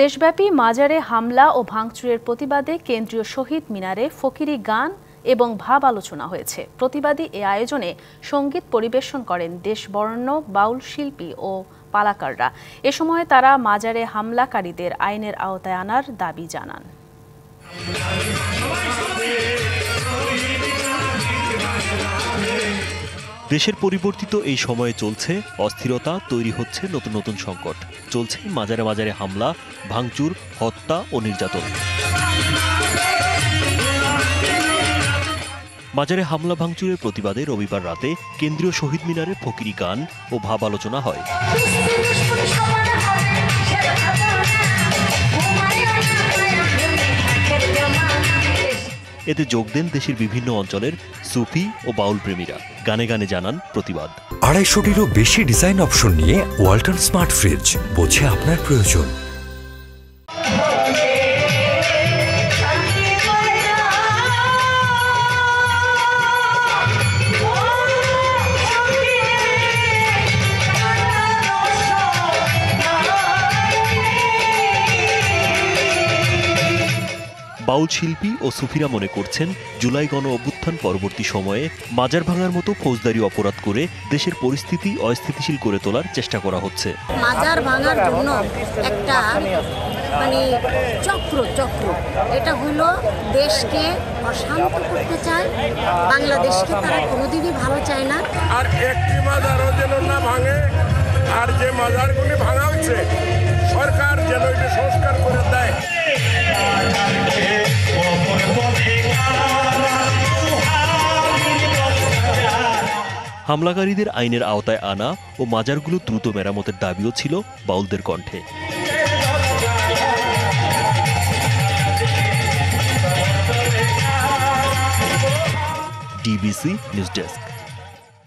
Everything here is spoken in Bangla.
দেশব্যাপী মাজারে হামলা ও ভাঙচুরের প্রতিবাদে কেন্দ্রীয় শহীদ মিনারে ফকিরি গান এবং ভাব আলোচনা হয়েছে। প্রতিবাদী এ আয়োজনে সঙ্গীত পরিবেশন করেন দেশবরেণ্য বাউল শিল্পী ও পালাকাররা। এ সময় তারা মাজারে হামলাকারীদের আইনের আওতায় আনার দাবি জানান। দেশের পরিবর্তিত এই সময়ে চলছে অস্থিরতা, তৈরি হচ্ছে নতুন নতুন সংকট, চলছে মাজারে মাজারে হামলা, ভাঙচুর, হত্যা ও নির্যাতন। মাজারে হামলা ভাঙচুরের প্রতিবাদে রবিবার রাতে কেন্দ্রীয় শহীদ মিনারে ফকিরি গান ও ভাব আলোচনা হয়। এতে যোগ দেন দেশের বিভিন্ন অঞ্চলের সুফি ও বাউল প্রেমীরা। গানে গানে জানান প্রতিবাদ। 250-টিরও বেশি ডিজাইন অপশন নিয়ে ওয়ালটন স্মার্ট ফ্রিজ, বোঝে আপনার প্রয়োজন। বাউল শিল্পী ও সুফিরা মনে করছেন, জুলাই গণ অভ্যুত্থান পরবর্তী সময়ে মাজার ভাঙার মতো ফৌজদারি অপরাধ করে দেশের পরিস্থিতি অস্থিতিশীল করে তোলার চেষ্টা করা হচ্ছে। মাজার ভাঙার জন্য একটা চক্র এটা হলো দেশকে অশান্ত করতে চায়, বাংলাদেশকে তারা কোনোদিনই ভালো চায় না। আর একটি মাজারও যেন না ভাঙে, আর যে মাজারগুলি ভাঙা হচ্ছে সরকার যেন এটা সংস্কার করে দেয়। হামলাকারীদের আইনের আওতায় আনা ও মাজারগুলো দ্রুত মেরামতের দাবিও ছিল বাউলদের কণ্ঠে। DBC news desk.